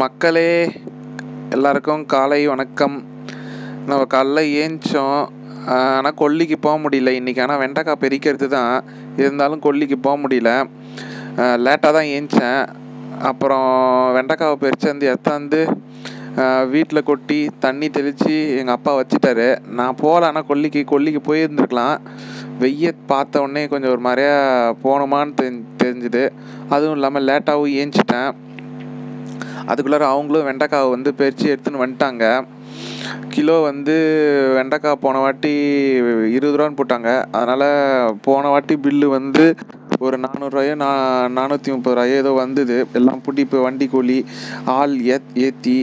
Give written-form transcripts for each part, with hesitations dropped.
மக்களே, எல்லாருக்கும் காலை வணக்கம். நம்ம காலைல ஏந்திச்சோம். ஆனால் கொல்லிக்கு போக முடியல இன்றைக்கி. ஆனால் வெண்டைக்காய் பெரிக்கிறது தான், இருந்தாலும் கொல்லிக்கு போக முடியல. லேட்டாக தான் ஏந்திச்சேன். அப்புறம் வெண்டைக்காவை பறித்து வந்து எடுத்தாந்து வீட்டில் கொட்டி தண்ணி தெளித்து எங்கள் அப்பா வச்சிட்டாரு. நான் போகல, ஆனால் கொல்லிக்கு போயிருந்துருக்கலாம். வெய்ய பார்த்த உடனே கொஞ்சம் ஒரு மாதிரியா போகணுமான்னு தெரிஞ்சுது. அதுவும் இல்லாமல் லேட்டாகவும் ஏந்திச்சிட்டேன். அதுக்குள்ளார அவங்களும் வெண்டைக்காவை வந்து பறித்து எடுத்துன்னு வந்துட்டாங்க. கிலோ வந்து வெண்டைக்காய் போன வாட்டி 20 ரூபான்னு போட்டாங்க. அதனால் போன வாட்டி பில்லு வந்து ஒரு 400 430 ஏதோ வந்தது. எல்லாம் இப்போ வண்டி கூலி, ஆள் ஏற்றி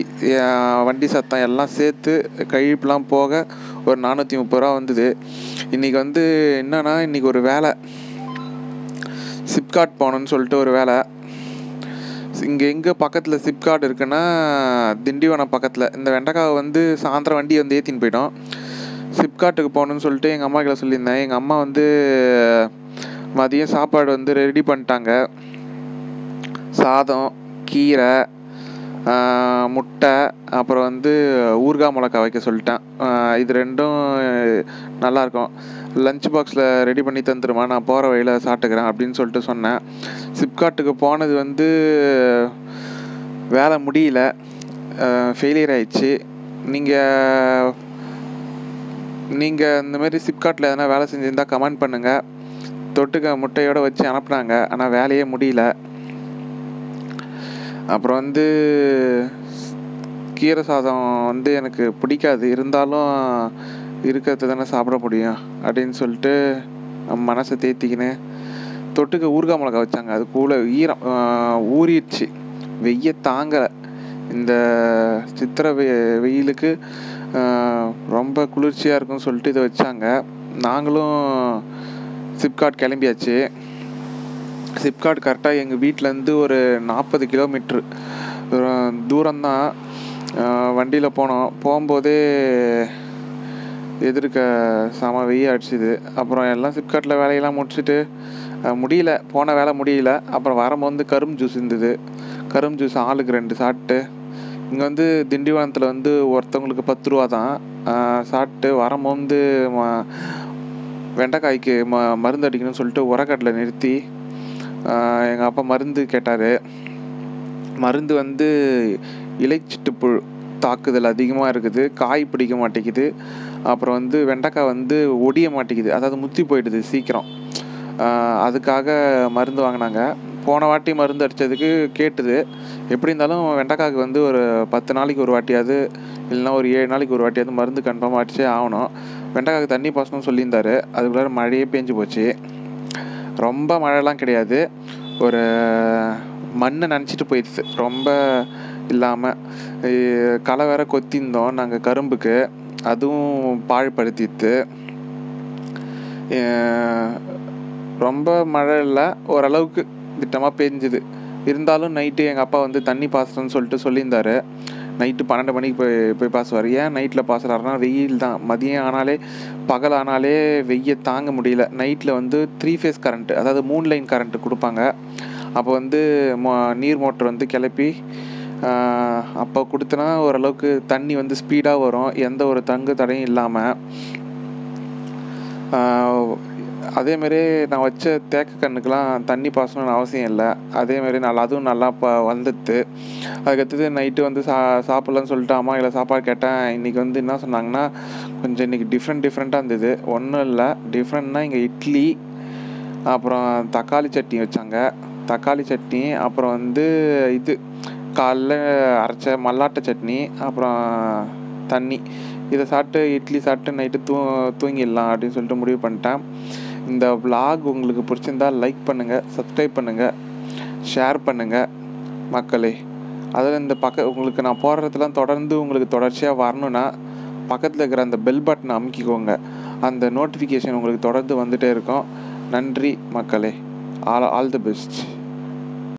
வண்டி சத்தம் எல்லாம் சேர்த்து கழிப்புலாம் போக ஒரு 430 ரூபா வந்தது. இன்றைக்கி வந்து என்னன்னா, இன்றைக்கி ஒரு வேலை, சிப்காட் போகணுன்னு சொல்லிட்டு ஒரு வேலை. இங்கே எங்கே பக்கத்தில் சிப்காட் இருக்குன்னா, திண்டிவனம் பக்கத்தில். இந்த வெண்டைக்காவை வந்து சாயந்தரம் வண்டி வந்து ஏற்றின்னு போயிட்டோம். சிப்காட்டுக்கு போகணுன்னு சொல்லிட்டு எங்கள் அம்மா கிட்ட சொல்லியிருந்தேன். எங்கள் அம்மா வந்து மதியம் சாப்பாடு வந்து ரெடி பண்ணிட்டாங்க. சாதம், கீரை, முட்டை, அப்புறம் வந்து ஊறுகாய் மிளகாய் வைக்க சொல்லிட்டேன். இது ரெண்டும் நல்லாயிருக்கும். லஞ்ச் பாக்ஸில் ரெடி பண்ணி தந்துடுமா, நான் போகிற வழியில் சாப்பிட்டுக்கிறேன் அப்படின்னு சொல்லிட்டு சொன்னேன். சிப்காட்டுக்கு போனது வந்து வேலை முடியல, ஃபெயிலியர் ஆயிடுச்சு. நீங்கள் இந்தமாரி சிப்காட்டில் எதனா வேலை செஞ்சுருந்தால் கமெண்ட் பண்ணுங்கள். தொட்டுக்க முட்டையோடு வச்சு அனுப்புனாங்க, ஆனால் வேலையே முடியல. அப்புறம் வந்து கீரை சாதம் வந்து எனக்கு பிடிக்காது, இருந்தாலும் இருக்கிறது தானே சாப்பிட முடியும் அப்படின்னு சொல்லிட்டு மனசை தேத்திக்கின்னு தொட்டுக்க ஊறுகாய் மிளகாய் வச்சாங்க. அது கூட ஈரம் ஊறிடுச்சு, வெய்ய தாங்கலை. இந்த சித்திரை வெயிலுக்கு ரொம்ப குளிர்ச்சியாக இருக்குன்னு சொல்லிட்டு இதை வச்சாங்க. நாங்களும் சிப்காட் கிளம்பியாச்சு. சிப்காட் கரெக்டாக எங்கள் வீட்டிலேருந்து ஒரு 40 கிலோமீட்ரு தூரம்தான். வண்டியில் போகும்போதே எதிர்க்க செம வெய்ய அடிச்சுது. அப்புறம் எல்லாம் சிப்காட்டில் வேலையெல்லாம் முடிச்சுட்டு முடியல, போன வேலை முடியல. அப்புறம் வரும்போது கரும்பு ஜூஸ் இருந்தது. கரும்பு ஜூஸ் ஆளுக்கு 2 சாப்பிட்டு, இங்கே வந்து திண்டிவனத்தில் வந்து ஒருத்தவங்களுக்கு 10 ரூபா தான். சாப்பிட்டு வரும்போது வெண்டைக்காய்க்கு மருந்து அடிக்கணும்னு சொல்லிட்டு உரக்கட்டில் நிறுத்தி எங்கள் அப்பா மருந்து கேட்டார். மருந்து வந்து இலைச்சிட்டுப்புழு தாக்குதல் அதிகமாக இருக்குது, காய் பிடிக்க மாட்டேங்குது. அப்புறம் வந்து வெண்டைக்காய் வந்து ஒடிய மாட்டேங்குது, அதாவது முத்தி போயிடுது சீக்கிரம். அதுக்காக மருந்து வாங்கினாங்க. போன வாட்டி மருந்து அடித்ததுக்கு கேட்டுது. எப்படி இருந்தாலும் வெண்டைக்காய்க்கு வந்து ஒரு 10 நாளைக்கு ஒரு வாட்டியாவது, இல்லைன்னா ஒரு 7 நாளைக்கு ஒரு வாட்டியாவது மருந்து கன்ஃபார்மாக அடிச்சே ஆகணும். வெண்டைக்காய்க்கு தண்ணி பாசணும்னு சொல்லியிருந்தாரு. அதுக்குள்ளார மழையே பேஞ்சு போச்சு. ரொம்ப மழைலாம் கிடையாது, ஒரு மண்ணை நினச்சிட்டு போயிடுச்சு, ரொம்ப இல்லாமல். களை வேற கொத்திருந்தோம் நாங்கள் கரும்புக்கு, அதுவும் பாழ்படுத்திட்டு. ரொம்ப மழை இல்லை, ஓரளவுக்கு திட்டமாக பெஞ்சுது. இருந்தாலும் நைட்டு எங்கள் அப்பா வந்து தண்ணி பாசுறேன்னு சொல்லிட்டு சொல்லியிருந்தாரு. நைட்டு 12 மணிக்கு போய் பாசுவார். ஏன் நைட்டில் பாசுறாருனா, வெயில் தான். மதியம் ஆனாலே, பகல் ஆனாலே வெய்ய தாங்க முடியல. நைட்டில் வந்து 3 ஃபேஸ் கரண்ட்டு, அதாவது 3 லைன் கரண்ட்டு கொடுப்பாங்க. அப்போ வந்து நீர் மோட்டர் வந்து கிளப்பி அப்போ கொடுத்தனா ஓரளவுக்கு தண்ணி வந்து ஸ்பீடாக வரும், எந்த ஒரு தங்கு தடையும் இல்லாமல். அதேமாரி நான் வச்ச தேக்க கண்ணுக்கெலாம் தண்ணி பாசணும்னு அவசியம் இல்லை. அதேமாரி அதுவும் நல்லா வந்துடுது. அதுக்கடுத்தது நைட்டு வந்து சாப்பிட்லான்னு சொல்லிட்டு அம்மா இல்லை சாப்பாடு கேட்டேன். இன்றைக்கி வந்து என்ன சொன்னாங்கன்னா, கொஞ்சம் இன்றைக்கி டிஃப்ரெண்ட்டாக இருந்தது. ஒன்றும் இல்லை, டிஃப்ரெண்ட்னா இங்கே இட்லி, அப்புறம் தக்காளி சட்னி வச்சாங்க. தக்காளி சட்னி, அப்புறம் வந்து இது காலைல அரைச்ச மல்லாட்டை சட்னி, அப்புறம் தண்ணி. இதை சாப்பிட்டு இட்லி சாப்பிட்டு நைட்டு தூங்கிடலாம் அப்படின்னு சொல்லிட்டு முடிவு பண்ணிட்டேன். இந்த vlog உங்களுக்கு பிடிச்சிருந்தால் லைக் பண்ணுங்கள், சப்ஸ்கிரைப் பண்ணுங்கள், ஷேர் பண்ணுங்கள் மக்களே. அதில் இந்த உங்களுக்கு நான் போடுறதுலாம் தொடர்ந்து உங்களுக்கு தொடர்ச்சியாக வரணுன்னா பக்கத்தில் இருக்கிற அந்த பெல் பட்டனை அமுக்கிக்கோங்க. அந்த நோட்டிஃபிகேஷன் உங்களுக்கு தொடர்ந்து வந்துகிட்டே இருக்கும். நன்றி மக்களே. All the best.